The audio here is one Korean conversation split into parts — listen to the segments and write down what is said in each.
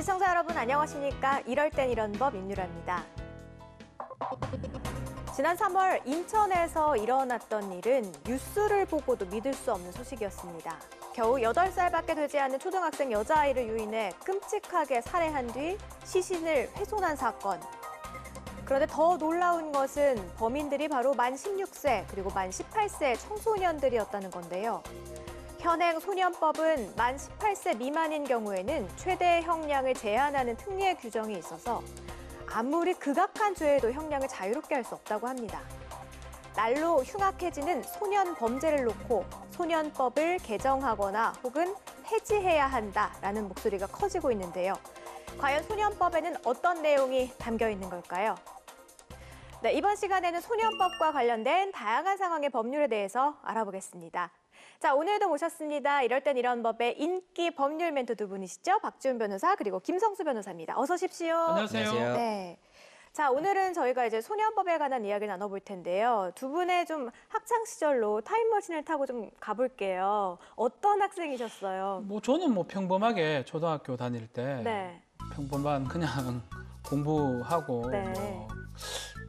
시청자 여러분 안녕하십니까? 이럴 땐 이런 법 임유라입니다. 지난 3월 인천에서 일어났던 일은 뉴스를 보고도 믿을 수 없는 소식이었습니다. 겨우 8살밖에 되지 않은 초등학생 여자아이를 유인해 끔찍하게 살해한 뒤 시신을 훼손한 사건. 그런데 더 놀라운 것은 범인들이 바로 만 16세 그리고 만 18세 청소년들이었다는 건데요. 현행 소년법은 만 18세 미만인 경우에는 최대 형량을 제한하는 특례 규정이 있어서 아무리 극악한 죄에도 형량을 자유롭게 할 수 없다고 합니다. 날로 흉악해지는 소년 범죄를 놓고 소년법을 개정하거나 혹은 폐지해야 한다라는 목소리가 커지고 있는데요. 과연 소년법에는 어떤 내용이 담겨 있는 걸까요? 네, 이번 시간에는 소년법과 관련된 다양한 상황의 법률에 대해서 알아보겠습니다. 자, 오늘도 모셨습니다. 이럴 땐 이런 법의 인기 법률 멘토 두 분이시죠. 박지훈 변호사 그리고 김성수 변호사입니다. 어서 오십시오. 안녕하세요. 네. 자, 오늘은 저희가 이제 소년법에 관한 이야기를 나눠볼 텐데요. 두 분의 좀 학창 시절로 타임머신을 타고 좀 가볼게요. 어떤 학생이셨어요? 저는 평범하게 초등학교 다닐 때 네. 평범한 그냥 공부하고 네.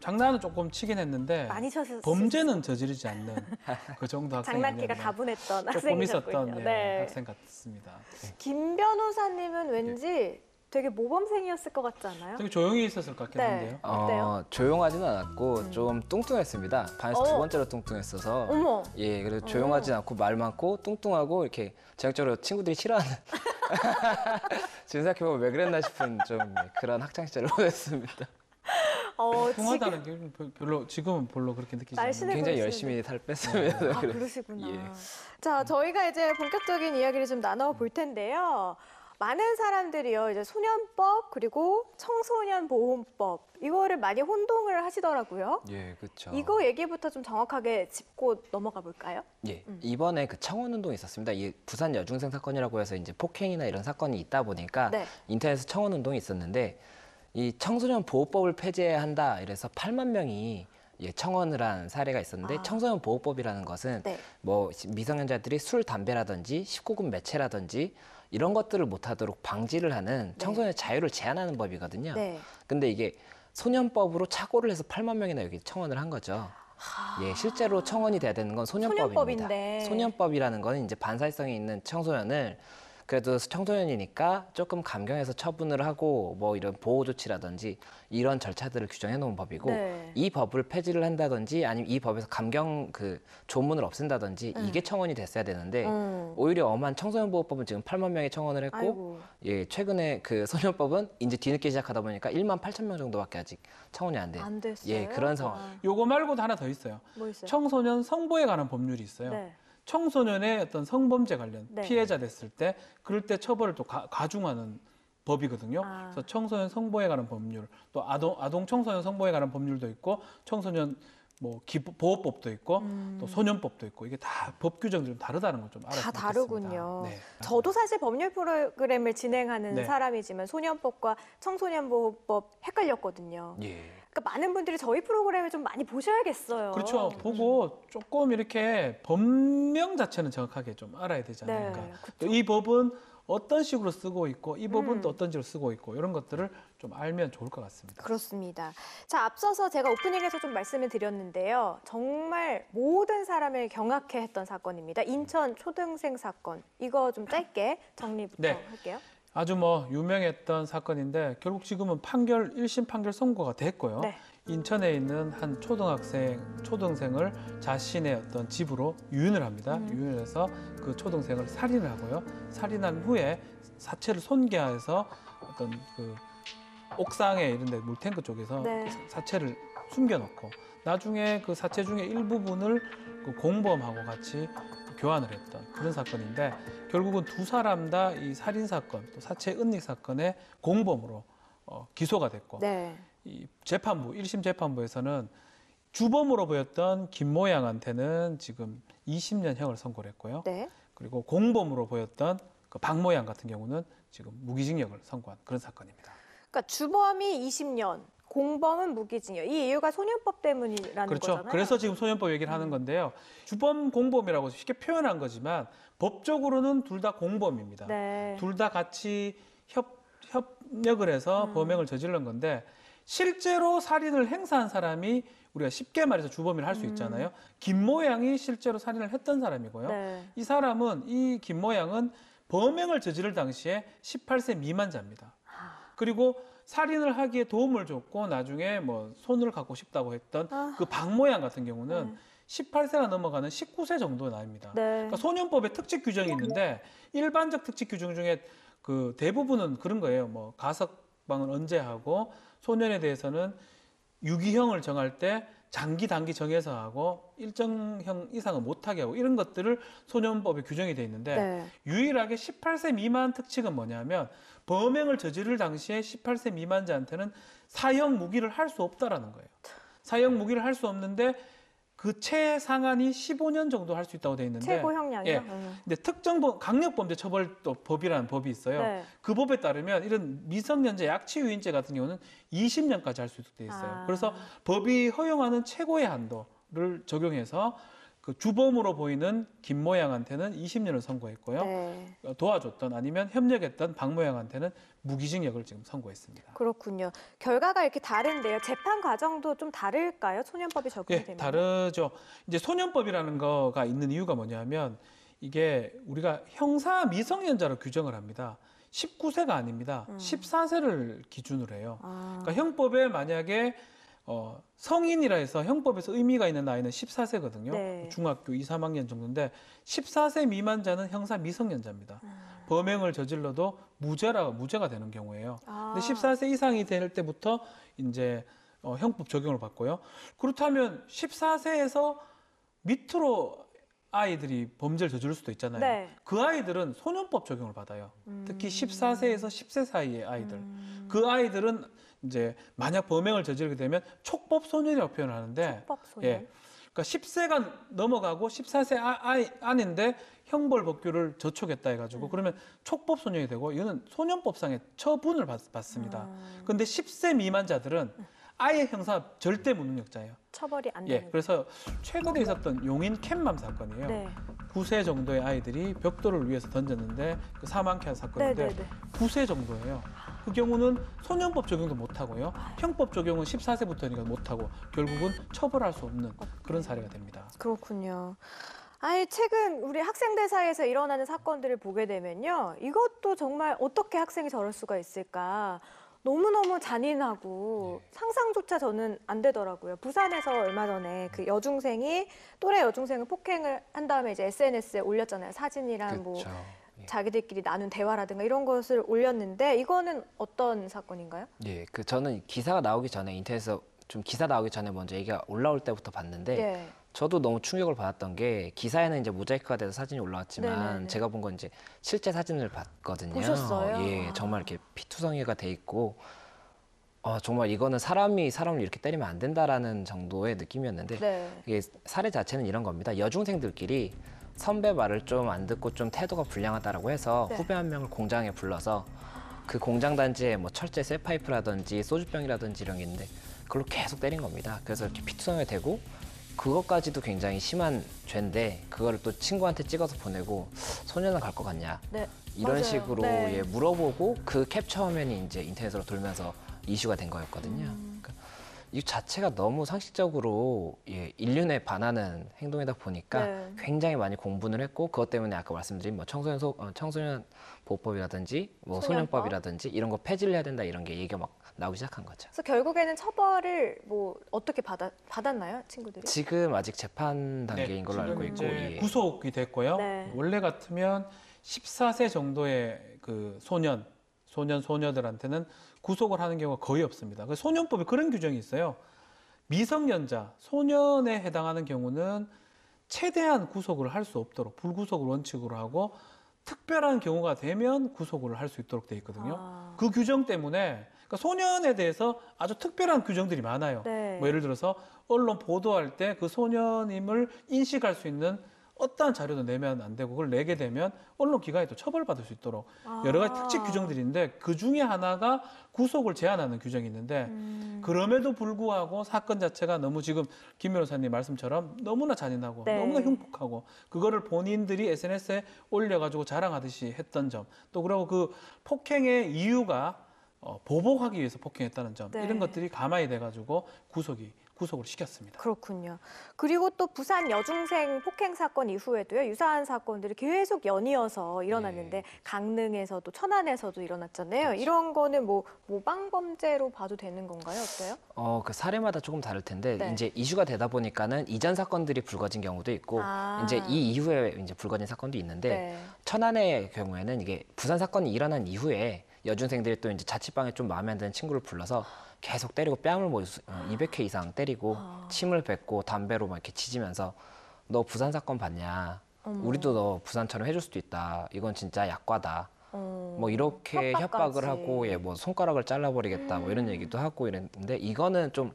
장난은 조금 치긴 했는데 많이 쳤었어요. 범죄는 저지르지 않는 그 정도 학생이 장난기가 다분했던 조금 학생이셨군요. 있었던 네. 학생 같습니다. 김 변호사님은 왠지 되게 모범생이었을 것 같지 않아요? 되게 조용히 있었을 것 같긴 네. 한데요. 어때요? 조용하지는 않았고 좀 뚱뚱했습니다. 반에서 두 번째로 뚱뚱했어서. 어머. 예, 그래서 조용하지 않고 말 많고 뚱뚱하고 이렇게 전형적으로 친구들이 싫어하는. 지금 생각해보면 왜 그랬나 싶은 좀 그런 학창 시절을 보냈습니다. 통하다는 게 별로 지금은 별로 그렇게 느끼지 않아요. 굉장히 열심히 살 뺐습니다. 아, 그러시구나. 예. 자, 저희가 이제 본격적인 이야기를 좀 나눠볼 텐데요. 많은 사람들이요, 이제 소년법 그리고 청소년 보호법 이거를 많이 혼동을 하시더라고요. 예, 그렇죠. 이거 얘기부터 좀 정확하게 짚고 넘어가 볼까요? 예, 이번에 그 청원운동이 있었습니다. 이 부산 여중생 사건이라고 해서 이제 폭행이나 이런 사건이 있다 보니까 네. 인터넷에서 청원운동이 있었는데 이 청소년 보호법을 폐지해야 한다 이래서 8만 명이 청원을 한 사례가 있었는데 청소년 보호법이라는 것은 네. 미성년자들이 술, 담배라든지 19금 매체라든지 이런 것들을 못하도록 방지를 하는 청소년의 자유를 제한하는 법이거든요. 네. 근데 이게 소년법으로 착오를 해서 8만 명이나 여기 청원을 한 거죠. 예, 실제로 청원이 돼야 되는 건 소년법입니다. 소년법인데. 소년법이라는 건 이제 반사회성이 있는 청소년을 그래도 청소년이니까 조금 감경해서 처분을 하고 이런 보호 조치라든지 이런 절차들을 규정해 놓은 법이고 네. 이 법을 폐지를 한다든지 아니면 이 법에서 감경 조문을 없앤다든지 이게 청원이 됐어야 되는데 오히려 엄한 청소년보호법은 지금 8만 명이 청원을 했고 아이고. 예, 최근에 그 소년법은 이제 뒤늦게 시작하다 보니까 1만 8천 명 정도밖에 아직 청원이 안 된. 안 됐어요? 예, 그런 상황. 요거 말고도 하나 더 있어요. 뭐 있어요? 청소년 성보에 관한 법률이 있어요. 네. 청소년의 어떤 성범죄 관련 네. 피해자 됐을 때 그럴 때 처벌을 또 가중하는 법이거든요. 그래서 청소년 성보에 관한 법률, 또 아동 청소년 성보에 관한 법률도 있고 청소년 보호법도 있고 또 소년법도 있고 이게 다 법 규정들이 좀 다르다는 걸 좀 알았으면 다 다르군요. 네. 저도 사실 법률 프로그램을 진행하는 네. 사람이지만 소년법과 청소년 보호법 헷갈렸거든요. 예. 그러니까 많은 분들이 저희 프로그램을 좀 많이 보셔야겠어요. 그렇죠. 보고 조금 이렇게 법명 자체는 정확하게 좀 알아야 되지 않을까. 네, 또 이 법은 어떤 식으로 쓰고 있고 이 법은 또 어떤 식으로 쓰고 있고 이런 것들을 좀 알면 좋을 것 같습니다. 그렇습니다. 자, 앞서서 제가 오프닝에서 좀 말씀을 드렸는데요. 정말 모든 사람을 경악해 했던 사건입니다. 인천 초등생 사건. 이거 좀 짧게 정리부터 네. 할게요. 아주 유명했던 사건인데 결국 지금은 1심 판결 선고가 됐고요. 네. 인천에 있는 한 초등생을 자신의 어떤 집으로 유인을 합니다. 유인을 해서 그 초등생을 살인을 하고요. 살인한 후에 사체를 손괴해서 어떤 그 옥상에 이런 데 물탱크 쪽에서 네. 그 사체를 숨겨놓고 나중에 그 사체 중에 일부분을 그 공범하고 같이 교환을 했던 그런 사건인데 결국은 두 사람 다 이 살인 사건 또 사체 은닉 사건의 공범으로 기소가 됐고 네. 이 재판부 1심 재판부에서는 주범으로 보였던 김모 양한테는 지금 20년형을 선고를 했고요. 네. 그리고 공범으로 보였던 그 박모 양 같은 경우는 지금 무기징역을 선고한 그런 사건입니다. 그러니까 주범이 20년, 공범은 무기징역. 이 이유가 소년법 때문이라는 그렇죠. 거잖아요. 그래서 지금 소년법 얘기를 하는 건데요. 주범 공범이라고 쉽게 표현한 거지만 법적으로는 둘 다 공범입니다. 네. 둘 다 같이 협력을 해서 범행을 저지른 건데 실제로 살인을 행사한 사람이 우리가 쉽게 말해서 주범이라 할 수 있잖아요. 김모 양이 실제로 살인을 했던 사람이고요. 네. 이 김모 양은 범행을 저지를 당시에 18세 미만자입니다. 그리고 살인을 하기에 도움을 줬고 나중에 뭐 손을 갖고 싶다고 했던 그 박모 양 같은 경우는 18세가 넘어가는 19세 정도 나이입니다. 네. 그러니까 소년법에 특칙 규정이 있는데 일반적 특칙 규정 중에 그 대부분은 그런 거예요. 뭐 가석방은 언제 하고 소년에 대해서는 유기형을 정할 때 장기 단기 정해서 하고 일정형 이상은 못하게 하고 이런 것들을 소년법에 규정이 돼 있는데 네. 유일하게 18세 미만 특칙은 뭐냐면 범행을 저지를 당시에 18세 미만자한테는 사형 무기를 할 수 없다라는 거예요. 사형 무기를 할 수 없는데 그 최상한이 15년 정도 할 수 있다고 돼 있는데 최고 형량이요? 예. 근데 강력범죄처벌법이라는 법이 있어요. 네. 그 법에 따르면 이런 미성년자 약취유인죄 같은 경우는 20년까지 할 수 있도록 돼 있어요. 그래서 법이 허용하는 최고의 한도를 적용해서 그 주범으로 보이는 김모 양한테는 20년을 선고했고요. 네. 도와줬던 아니면 협력했던 박모 양한테는 무기징역을 지금 선고했습니다. 그렇군요. 결과가 이렇게 다른데요. 재판 과정도 좀 다를까요? 소년법이 적용이 예, 되면? 다르죠. 이제 소년법이라는 거가 있는 이유가 뭐냐면 이게 우리가 형사 미성년자로 규정을 합니다. 19세가 아닙니다. 14세를 기준으로 해요. 그러니까 형법에 만약에 성인이라 해서 형법에서 의미가 있는 나이는 14세거든요. 네. 중학교 2, 3학년 정도인데 14세 미만자는 형사 미성년자입니다. 범행을 저질러도 무죄가 되는 경우예요. 근데 14세 이상이 될 때부터 이제 형법 적용을 받고요. 그렇다면 14세에서 밑으로 아이들이 범죄를 저지를 수도 있잖아요. 네. 그 아이들은 소년법 적용을 받아요. 특히 14세에서 10세 사이의 아이들. 그 아이들은 이제 만약 범행을 저지르게 되면 촉법 소년이라고 표현을 하는데 촉법 소년. 예. 그러니까 10세가 넘어가고 14세 안인데 형벌 법규를 저촉했다 해가지고 그러면 촉법 소년이 되고 이거는 소년법상의 처분을 받습니다. 그런데 10세 미만자들은 아예 형사 절대 무능력자예요. 처벌이 안 예, 되는. 그래서 최근에 있었던 용인 캔맘 사건이에요. 네. 9세 정도의 아이들이 벽돌을 위해서 던졌는데 그 사망케 한 사건인데 네. 9세 정도예요. 그 경우는 소년법 적용도 못하고요. 형법 적용은 14세부터니까 못하고 결국은 처벌할 수 없는 그런 사례가 됩니다. 그렇군요. 아니, 최근 우리 학생들 사이에서 일어나는 사건들을 보게 되면요. 이것도 정말 어떻게 학생이 저럴 수가 있을까. 너무너무 잔인하고 상상조차 저는 안 되더라고요. 부산에서 얼마 전에 그 여중생이 또래 여중생을 폭행을 한 다음에 이제 SNS에 올렸잖아요. 사진이랑 뭐 그렇죠. 자기들끼리 나눈 대화라든가 이런 것을 올렸는데 이거는 어떤 사건인가요? 예, 저는 기사가 나오기 전에 인터넷에서 좀 기사 나오기 전에 먼저 얘기가 올라올 때부터 봤는데 예. 저도 너무 충격을 받았던 게 기사에는 이제 모자이크가 돼서 사진이 올라왔지만 네네네. 제가 본 건 이제 실제 사진을 봤거든요. 보셨어요? 예, 정말 이렇게 피투성이가 돼 있고 정말 이거는 사람을 이렇게 때리면 안 된다라는 정도의 느낌이었는데 네. 이게 사례 자체는 이런 겁니다. 여중생들끼리 선배 말을 좀 안 듣고 좀 태도가 불량하다라고 해서 네. 후배 한 명을 공장에 불러서 그 공장 단지에 뭐 철제 쇠파이프라든지 소주병이라든지 이런 게 있는데 그걸로 계속 때린 겁니다. 그래서 이렇게 피투성이 되고 그것까지도 굉장히 심한 죄인데 그거를 또 친구한테 찍어서 보내고 소년원 갈 것 같냐 네. 이런 맞아요. 식으로 네. 예, 물어보고 그 캡처 화면이 이제 인터넷으로 돌면서 이슈가 된 거였거든요. 그러니까 이 자체가 너무 상식적으로 인륜에 반하는 행동이다 보니까 네. 굉장히 많이 공분을 했고 그것 때문에 아까 말씀드린 뭐 청소년 보호법이라든지 뭐 소년법. 소년법이라든지 이런 거 폐지를 해야 된다 이런 게 얘기가 막 나오기 시작한 거죠. 그래서 결국에는 처벌을 뭐 어떻게 받았나요, 친구들이? 지금 아직 재판 단계인 걸로 알고 있고 지금 이제 예. 구속이 됐고요. 네. 원래 같으면 14세 정도의 그 소녀들한테는 구속을 하는 경우가 거의 없습니다. 그 소년법에 그런 규정이 있어요. 미성년자, 소년에 해당하는 경우는 최대한 구속을 할 수 없도록 불구속을 원칙으로 하고 특별한 경우가 되면 구속을 할 수 있도록 돼 있거든요. 그 규정 때문에 그러니까 소년에 대해서 아주 특별한 규정들이 많아요. 네. 뭐 예를 들어서 언론 보도할 때 그 소년임을 인식할 수 있는 어떠한 자료도 내면 안 되고 그걸 내게 되면 언론기관이 또 처벌받을 수 있도록 여러 가지 특칙 규정들인데 그 중에 하나가 구속을 제한하는 규정이 있는데 그럼에도 불구하고 사건 자체가 너무 지금 김 변호사님 말씀처럼 너무나 잔인하고 네. 너무나 흉폭하고 그거를 본인들이 SNS에 올려가지고 자랑하듯이 했던 점 또 그리고 그 폭행의 이유가 보복하기 위해서 폭행했다는 점 네. 이런 것들이 가마에 돼가지고 구속을 시켰습니다. 그렇군요. 그리고 또 부산 여중생 폭행 사건 이후에도요. 유사한 사건들이 계속 연이어서 일어났는데 네. 강릉에서도 천안에서도 일어났잖아요. 그렇죠. 이런 거는 뭐 모방 범죄로 봐도 되는 건가요? 어때요? 그 사례마다 조금 다를 텐데 네. 이제 이슈가 되다 보니까는 이전 사건들이 불거진 경우도 있고 이제 이 이후에 이제 불거진 사건도 있는데 네. 천안의 경우에는 이게 부산 사건이 일어난 이후에 여중생들이 또 이제 자취방에 좀 마음에 안 드는 친구를 불러서 계속 때리고 뺨을 뭐 200회 이상 때리고 침을 뱉고 담배로 막 이렇게 지지면서 너 부산 사건 봤냐? 우리도 너 부산처럼 해줄 수도 있다. 이건 진짜 약과다. 뭐 이렇게 협박까지. 협박을 하고 뭐 손가락을 잘라버리겠다 뭐 이런 얘기도 하고 이랬는데 이거는 좀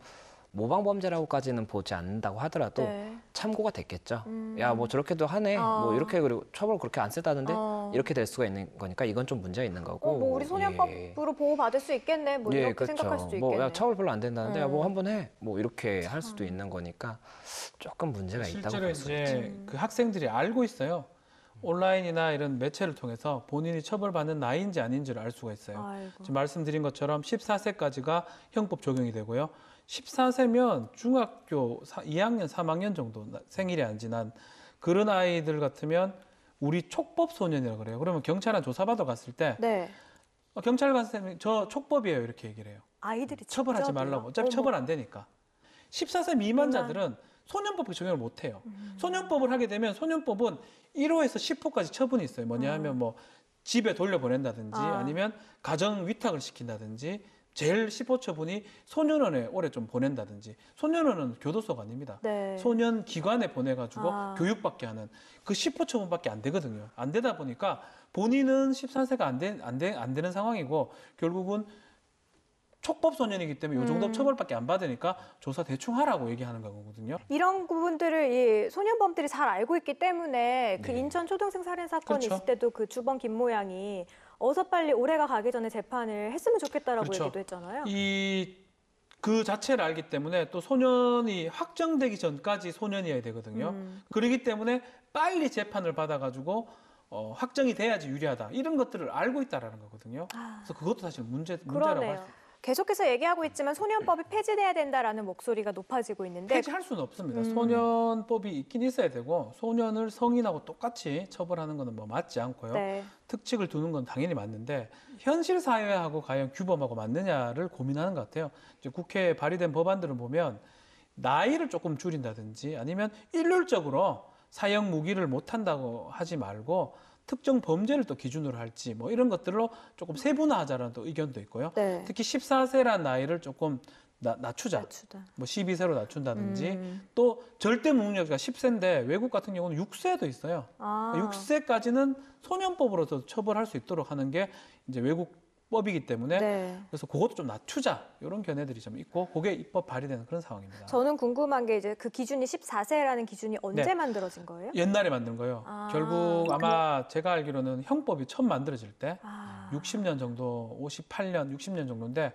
모방 범죄라고까지는 보지 않는다고 하더라도 네. 참고가 됐겠죠. 야, 뭐 저렇게도 하네. 뭐 이렇게 그리고 처벌 그렇게 안 세다는데 이렇게 될 수가 있는 거니까 이건 좀 문제가 있는 거고. 뭐 우리 소년법으로 보호받을 수 있겠네. 뭐 이렇게 그렇죠. 생각할 수도 뭐 있겠네. 야, 처벌 별로 안 된다는데 야, 뭐 한번 해. 뭐 이렇게 할 수도 있는 거니까 조금 문제가 있다고 실제로 볼 수 있죠. 이제 그 학생들이 알고 있어요. 온라인이나 이런 매체를 통해서 본인이 처벌받는 나이인지 아닌지를 알 수가 있어요. 아이고. 지금 말씀드린 것처럼 14세까지가 형법 적용이 되고요. 14세면 중학교 2학년, 3학년 정도 생일이 안 지난 그런 아이들 같으면 우리 촉법 소년이라고 그래요. 그러면 경찰한 조사받아 갔을 때 네. 경찰 선생님이 저 촉법이에요 이렇게 얘기를 해요. 아이들이 처벌하지 직접이요? 말라고. 어차피 어머. 처벌 안 되니까. 14세 미만자들은 소년법 적용을 못 해요. 소년법을 하게 되면 소년법은 1호에서 10호까지 처분이 있어요. 뭐냐 하면 뭐 집에 돌려보낸다든지 아니면 가정 위탁을 시킨다든지 제일 10호 처분이 소년원에 오래 좀 보낸다든지 소년원은 교도소가 아닙니다. 네. 소년 기관에 보내가지고 교육받게 하는 그 10호 처분밖에 안 되거든요. 안 되다 보니까 본인은 14세가 안 되는 상황이고 결국은 촉법 소년이기 때문에 이 정도 처벌밖에 안 받으니까 조사 대충 하라고 얘기하는 거거든요. 이런 부분들을 이 소년범들이 잘 알고 있기 때문에 그 네. 인천 초등생 살인 사건이 그렇죠. 있을 때도 그 주범 김 모양이 어서 빨리 올해가 가기 전에 재판을 했으면 좋겠다라고 그렇죠. 얘기도 했잖아요. 그 자체를 알기 때문에 또 소년이 확정되기 전까지 소년이어야 되거든요. 그렇기 때문에 빨리 재판을 받아가지고 확정이 돼야지 유리하다. 이런 것들을 알고 있다라는 거거든요. 그래서 그것도 사실 문제라고 할 수 그러네요. 있어요. 계속해서 얘기하고 있지만 소년법이 폐지돼야 된다라는 목소리가 높아지고 있는데 폐지할 수는 없습니다. 소년법이 있긴 있어야 되고 소년을 성인하고 똑같이 처벌하는 것은 뭐 맞지 않고요. 네. 특칙을 두는 건 당연히 맞는데 현실 사회하고 과연 규범하고 맞느냐를 고민하는 것 같아요. 이제 국회에 발의된 법안들을 보면 나이를 조금 줄인다든지 아니면 일률적으로 사형 무기를 못 한다고 하지 말고 특정 범죄를 또 기준으로 할지 뭐 이런 것들로 조금 세분화하자라는 또 의견도 있고요. 네. 특히 14세란 나이를 조금 낮추자. 낮추다. 뭐 12세로 낮춘다든지 또 절대 무능력자가 10세인데 외국 같은 경우는 6세도 있어요. 아. 6세까지는 소년법으로서 처벌할 수 있도록 하는 게 이제 외국 법이기 때문에 네. 그래서 그것도 좀 낮추자 이런 견해들이 좀 있고 그게 입법 발의되는 그런 상황입니다. 저는 궁금한 게 이제 그 기준이 14세라는 기준이 언제 네. 만들어진 거예요? 옛날에 만든 거요. 결국 아마 제가 알기로는 형법이 처음 만들어질 때 60년 정도, 58년, 60년 정도인데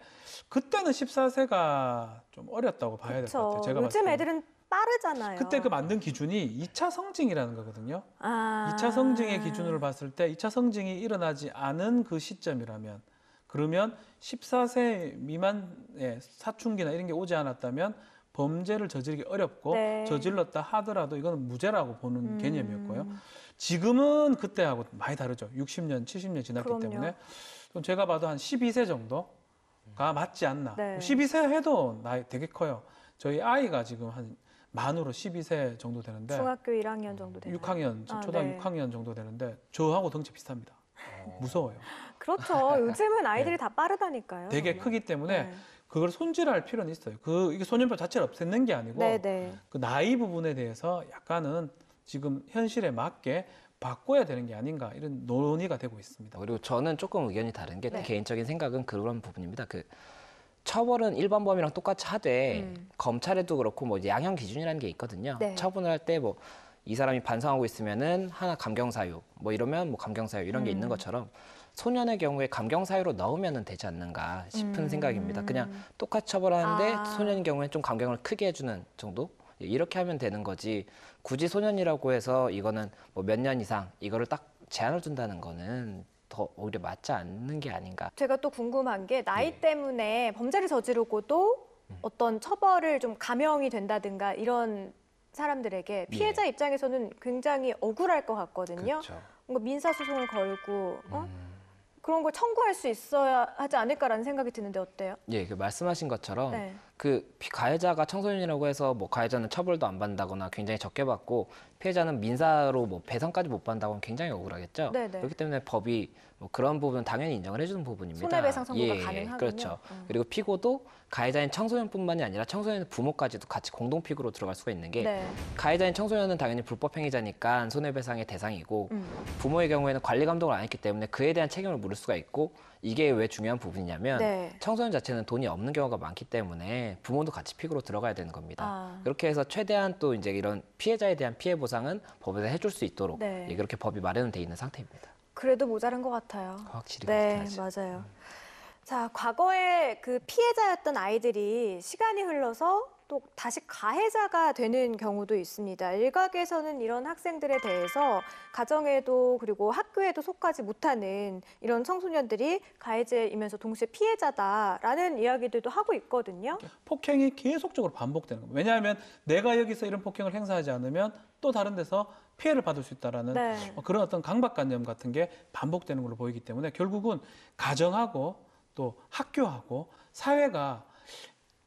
그때는 14세가 좀 어렸다고 봐야 될 것 같아요. 제가 봤을 요즘 때. 애들은 빠르잖아요. 그때 그 만든 기준이 2차 성징이라는 거거든요. 아. 2차 성징의 기준으로 봤을 때 2차 성징이 일어나지 않은 그 시점이라면 그러면 14세 미만의 사춘기나 이런 게 오지 않았다면 범죄를 저지르기 어렵고 네. 저질렀다 하더라도 이거는 무죄라고 보는 개념이었고요. 지금은 그때하고 많이 다르죠. 60년, 70년 지났기 그럼요. 때문에 좀 제가 봐도 한 12세 정도가 맞지 않나. 네. 12세 해도 나이 되게 커요. 저희 아이가 지금 한 만으로 12세 정도 되는데 중학교 1학년 정도 되나요? 6학년, 아, 초등학교 네. 6학년 정도 되는데 저하고 덩치 비슷합니다. 무서워요. 그렇죠. 요즘은 아이들이 다 빠르다니까요. 되게 정말. 크기 때문에 네. 그걸 손질할 필요는 있어요. 이게 소년법 자체를 없애는 게 아니고 네, 네. 그 나이 부분에 대해서 약간은 지금 현실에 맞게 바꿔야 되는 게 아닌가 이런 논의가 되고 있습니다. 그리고 저는 조금 의견이 다른 게 네. 개인적인 생각은 그런 부분입니다. 그 처벌은 일반범이랑 똑같이 하되 검찰에도 그렇고 뭐 이제 양형 기준이라는 게 있거든요. 네. 처분을 할 때 뭐 이 사람이 반성하고 있으면은 하나 감경사유, 뭐 이러면 뭐 감경사유 이런 게 있는 것처럼 소년의 경우에 감경사유로 넣으면 되지 않는가 싶은 생각입니다. 그냥 똑같이 처벌하는데 소년의 경우에 좀 감경을 크게 해주는 정도? 이렇게 하면 되는 거지. 굳이 소년이라고 해서 이거는 뭐 몇 년 이상 이거를 딱 제한을 둔다는 거는 더 오히려 맞지 않는 게 아닌가. 제가 또 궁금한 게 나이 예. 때문에 범죄를 저지르고도 어떤 처벌을 좀 감형이 된다든가 이런 사람들에게 피해자 입장에서는 굉장히 억울할 것 같거든요. 그렇죠. 뭔가 민사소송을 걸고 그런 걸 청구할 수 있어야 하지 않을까라는 생각이 드는데 어때요? 예, 그 말씀하신 것처럼 네. 그 가해자가 청소년이라고 해서 뭐 가해자는 처벌도 안 받는다거나 굉장히 적게 받고 피해자는 민사로 뭐 배상까지 못 받는다고 하면 굉장히 억울하겠죠. 네네. 그렇기 때문에 법이 뭐 그런 부분은 당연히 인정을 해주는 부분입니다. 손해배상 청구가 예, 가능하군요. 그렇죠. 그리고 피고도 가해자인 청소년뿐만이 아니라 청소년 부모까지도 같이 공동 피고로 들어갈 수가 있는 게 네. 가해자인 청소년은 당연히 불법 행위자니까 손해배상의 대상이고 부모의 경우에는 관리 감독을 안 했기 때문에 그에 대한 책임을 물을 수가 있고 이게 왜 중요한 부분이냐면 네. 청소년 자체는 돈이 없는 경우가 많기 때문에 부모도 같이 피고로 들어가야 되는 겁니다. 아. 그렇게 해서 최대한 또 이제 이런 피해자에 대한 피해 보상은 법에서 해줄 수 있도록 네. 예, 그렇게 법이 마련은 돼 있는 상태입니다. 그래도 모자란 것 같아요. 확실히 네, 그렇긴 하죠. 맞아요. 자, 과거에 그 피해자였던 아이들이 시간이 흘러서 또 다시 가해자가 되는 경우도 있습니다. 일각에서는 이런 학생들에 대해서 가정에도 그리고 학교에도 속하지 못하는 이런 청소년들이 가해자이면서 동시에 피해자다라는 이야기들도 하고 있거든요. 폭행이 계속적으로 반복되는 겁니다. 왜냐하면 내가 여기서 이런 폭행을 행사하지 않으면 또 다른 데서 피해를 받을 수 있다라는 네. 그런 어떤 강박관념 같은 게 반복되는 걸로 보이기 때문에 결국은 가정하고 또 학교하고 사회가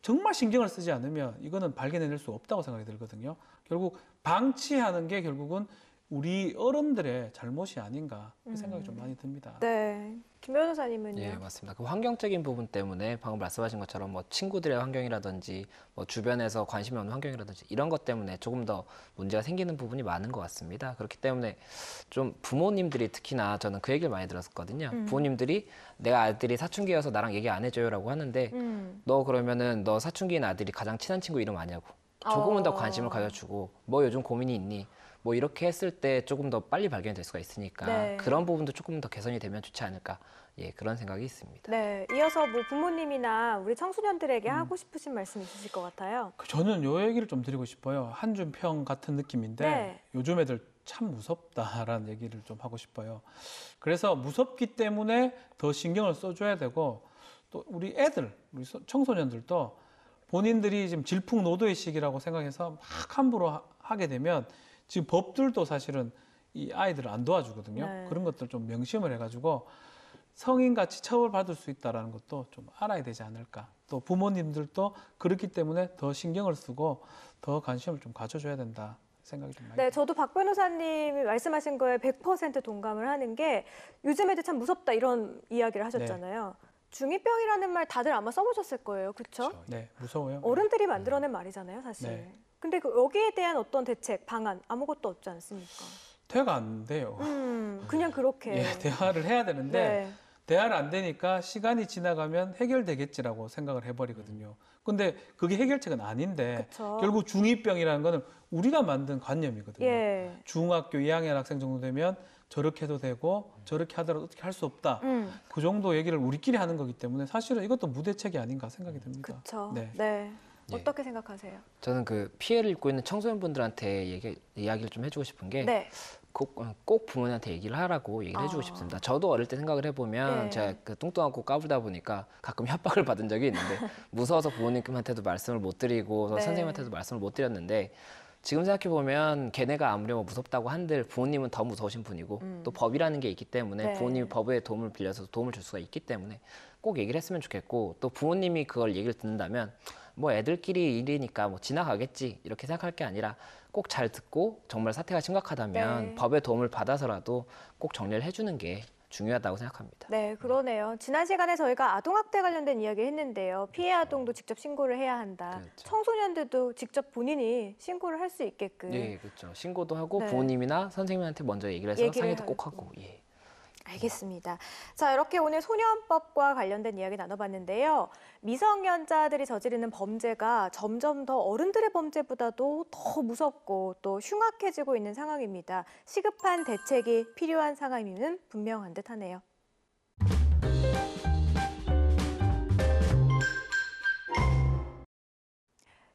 정말 신경을 쓰지 않으면 이거는 발견해낼 수 없다고 생각이 들거든요. 결국 방치하는 게 결국은 우리 어른들의 잘못이 아닌가 그 생각이 좀 많이 듭니다. 네. 김 변호사님은요? 예, 맞습니다. 그 환경적인 부분 때문에 방금 말씀하신 것처럼 뭐 친구들의 환경이라든지 뭐 주변에서 관심이 없는 환경이라든지 이런 것 때문에 조금 더 문제가 생기는 부분이 많은 것 같습니다. 그렇기 때문에 좀 부모님들이 특히나 저는 그 얘기를 많이 들었거든요. 부모님들이 내가 아들이 사춘기여서 나랑 얘기 안 해줘요라고 하는데 너 그러면은 너 사춘기인 아들이 가장 친한 친구 이름 아냐고 조금은 더 관심을 가져주고 뭐 요즘 고민이 있니? 뭐 이렇게 했을 때 조금 더 빨리 발견이 될 수가 있으니까 네. 그런 부분도 조금 더 개선이 되면 좋지 않을까 예 그런 생각이 있습니다. 네. 이어서 뭐 부모님이나 우리 청소년들에게 하고 싶으신 말씀 있으실 것 같아요. 저는 요 얘기를 좀 드리고 싶어요. 한준평 같은 느낌인데 네. 요즘 애들 참 무섭다라는 얘기를 좀 하고 싶어요. 그래서 무섭기 때문에 더 신경을 써줘야 되고 또 우리 애들, 우리 청소년들도 본인들이 지금 질풍노도의 시기라고 생각해서 막 함부로 하게 되면 지금 법들도 사실은 이 아이들을 안 도와주거든요. 네. 그런 것들 좀 명심을 해가지고 성인같이 처벌받을 수 있다는 것도 좀 알아야 되지 않을까. 또 부모님들도 그렇기 때문에 더 신경을 쓰고 더 관심을 좀 가져줘야 된다 생각이 좀 많이 네, 저도 박 변호사님이 말씀하신 거에 100% 동감을 하는 게 요즘 애들 참 무섭다 이런 이야기를 하셨잖아요. 중2병이라는 말 다들 아마 써보셨을 거예요. 그렇죠? 네, 무서워요. 어른들이 만들어낸 말이잖아요, 사실. 네. 근데 여기에 대한 어떤 대책, 방안 아무것도 없지 않습니까? 대화가 안 돼요. 그냥 그렇게. 예, 대화를 해야 되는데 네. 대화를 안 되니까 시간이 지나가면 해결되겠지라고 생각을 해버리거든요. 근데 그게 해결책은 아닌데 그쵸. 결국 중2병이라는 거는 우리가 만든 관념이거든요. 예. 중학교 2학년 학생 정도 되면 저렇게 해도 되고 저렇게 하더라도 어떻게 할 수 없다. 그 정도 얘기를 우리끼리 하는 거기 때문에 사실은 이것도 무대책이 아닌가 생각이 듭니다. 그렇죠. 네. 네. 예. 어떻게 생각하세요? 저는 그 피해를 입고 있는 청소년분들한테 이야기를 좀 해주고 싶은 게 네. 꼭 부모님한테 얘기를 하라고 얘기를 해주고 싶습니다. 저도 어릴 때 생각을 해보면 네. 제가 그 뚱뚱하고 까불다 보니까 가끔 협박을 받은 적이 있는데 무서워서 부모님한테도 말씀을 못 드리고 네. 선생님한테도 말씀을 못 드렸는데 지금 생각해보면 걔네가 아무리 뭐 무섭다고 한들 부모님은 더 무서우신 분이고 또 법이라는 게 있기 때문에 네. 부모님이 법의 도움을 빌려서 도움을 줄 수가 있기 때문에 꼭 얘기를 했으면 좋겠고 또 부모님이 그걸 얘기를 듣는다면 뭐 애들끼리 일이니까 뭐 지나가겠지 이렇게 생각할 게 아니라 꼭 잘 듣고 정말 사태가 심각하다면 네. 법의 도움을 받아서라도 꼭 정리를 해주는 게 중요하다고 생각합니다. 네, 그러네요. 지난 시간에 저희가 아동학대 관련된 이야기 했는데요. 피해 아동도 직접 신고를 해야 한다. 그렇죠. 청소년들도 직접 본인이 신고를 할 수 있게끔. 예, 그렇죠. 신고도 하고 네. 부모님이나 선생님한테 먼저 얘기를 해서 얘기를 상의도 하고. 꼭 하고. 예. 알겠습니다. 자, 이렇게 오늘 소년법과 관련된 이야기 나눠봤는데요. 미성년자들이 저지르는 범죄가 점점 더 어른들의 범죄보다도 더 무섭고 또 흉악해지고 있는 상황입니다. 시급한 대책이 필요한 상황임은 분명한 듯하네요.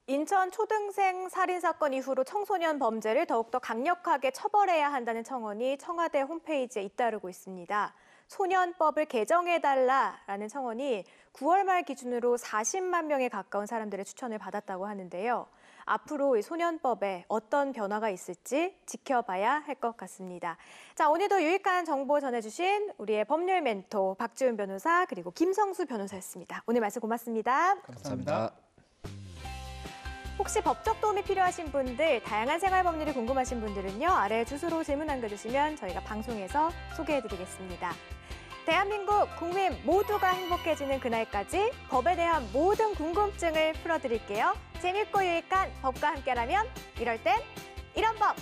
인천 초등생 살인사건 이후로 청소년 범죄를 더욱더 강력하게 처벌해야 한다는 청원이 청와대 홈페이지에 잇따르고 있습니다. 소년법을 개정해달라라는 청원이 9월 말 기준으로 40만 명에 가까운 사람들의 추천을 받았다고 하는데요. 앞으로 이 소년법에 어떤 변화가 있을지 지켜봐야 할 것 같습니다. 자, 오늘도 유익한 정보 전해주신 우리의 법률 멘토 박지훈 변호사 그리고 김성수 변호사였습니다. 오늘 말씀 고맙습니다. 감사합니다. 혹시 법적 도움이 필요하신 분들, 다양한 생활 법률이 궁금하신 분들은요, 아래 주소로 질문 남겨주시면 저희가 방송에서 소개해드리겠습니다. 대한민국 국민 모두가 행복해지는 그날까지 법에 대한 모든 궁금증을 풀어드릴게요. 재밌고 유익한 법과 함께라면 이럴 땐 이런 법!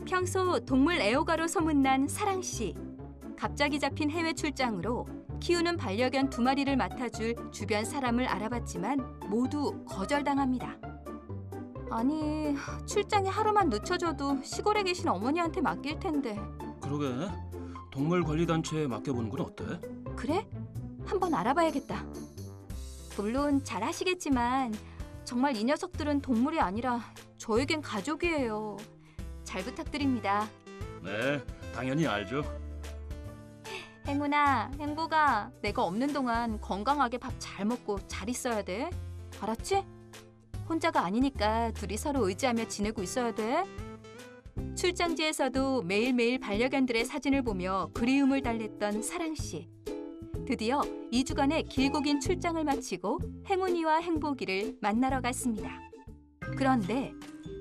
평소 동물 애호가로 소문난 사랑 씨. 갑자기 잡힌 해외 출장으로 키우는 반려견 2마리를 맡아줄 주변 사람을 알아봤지만 모두 거절당합니다. 아니, 출장에 하루만 늦춰줘도 시골에 계신 어머니한테 맡길 텐데. 그러게, 동물관리단체에 맡겨보는 건 어때? 그래? 한번 알아봐야겠다. 물론 잘 아시겠지만 정말 이 녀석들은 동물이 아니라 저에겐 가족이에요. 잘 부탁드립니다. 네, 당연히 알죠. 행운아, 행복아, 내가 없는 동안 건강하게 밥 잘 먹고 잘 있어야 돼. 알았지? 혼자가 아니니까 둘이 서로 의지하며 지내고 있어야 돼. 출장지에서도 매일매일 반려견들의 사진을 보며 그리움을 달랬던 사랑씨. 드디어 2주간의 길고 긴 출장을 마치고 행운이와 행복이를 만나러 갔습니다. 그런데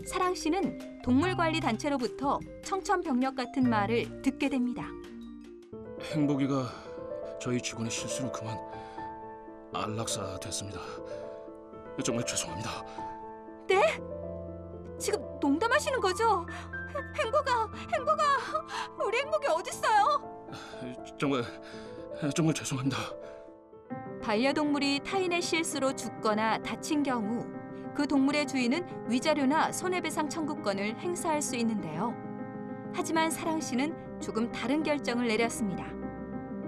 사랑씨는 동물관리단체로부터 청천벽력 같은 말을 듣게 됩니다. 행복이가 저희 직원의 실수로 그만 안락사 됐습니다. 정말 죄송합니다. 네? 지금 농담하시는 거죠? 행복아, 우리 행복이 어딨어요? 정말 죄송합니다. 반려동물이 타인의 실수로 죽거나 다친 경우 그 동물의 주인은 위자료나 손해배상 청구권을 행사할 수 있는데요. 하지만 사랑씨는 조금 다른 결정을 내렸습니다.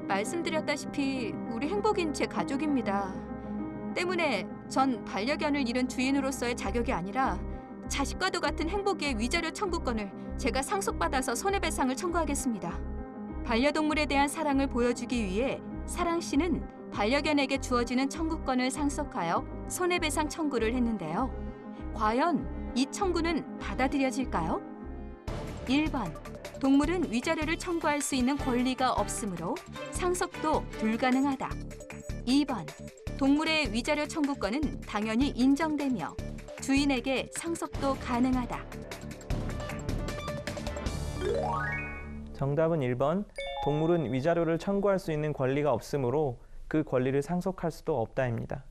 말씀드렸다시피 우리 행복인 제 가족입니다. 때문에 전 반려견을 잃은 주인으로서의 자격이 아니라 자식과도 같은 행복의 위자료 청구권을 제가 상속받아서 손해배상을 청구하겠습니다. 반려동물에 대한 사랑을 보여주기 위해 사랑씨는 반려견에게 주어지는 청구권을 상속하여 손해배상 청구를 했는데요. 과연 이 청구는 받아들여질까요? 1번. 동물은 위자료를 청구할 수 있는 권리가 없으므로 상속도 불가능하다. 2번. 동물의 위자료 청구권은 당연히 인정되며 주인에게 상속도 가능하다. 정답은 1번. 동물은 위자료를 청구할 수 있는 권리가 없으므로 그 권리를 상속할 수도 없다입니다.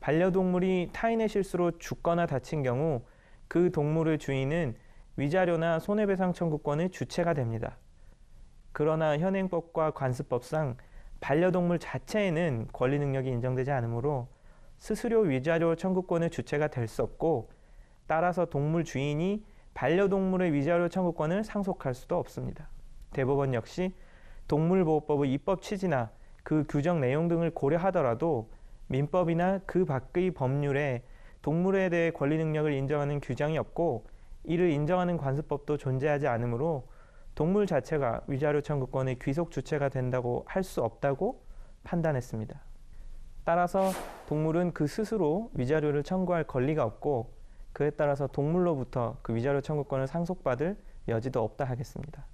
반려동물이 타인의 실수로 죽거나 다친 경우 그 동물의 주인은 위자료나 손해배상 청구권의 주체가 됩니다. 그러나 현행법과 관습법상 반려동물 자체에는 권리 능력이 인정되지 않으므로 스스로 위자료 청구권의 주체가 될 수 없고 따라서 동물 주인이 반려동물의 위자료 청구권을 상속할 수도 없습니다. 대법원 역시 동물보호법의 입법 취지나 그 규정 내용 등을 고려하더라도 민법이나 그 밖의 법률에 동물에 대해 권리 능력을 인정하는 규정이 없고 이를 인정하는 관습법도 존재하지 않으므로 동물 자체가 위자료 청구권의 귀속 주체가 된다고 할 수 없다고 판단했습니다. 따라서 동물은 그 스스로 위자료를 청구할 권리가 없고 그에 따라서 동물로부터 그 위자료 청구권을 상속받을 여지도 없다 하겠습니다.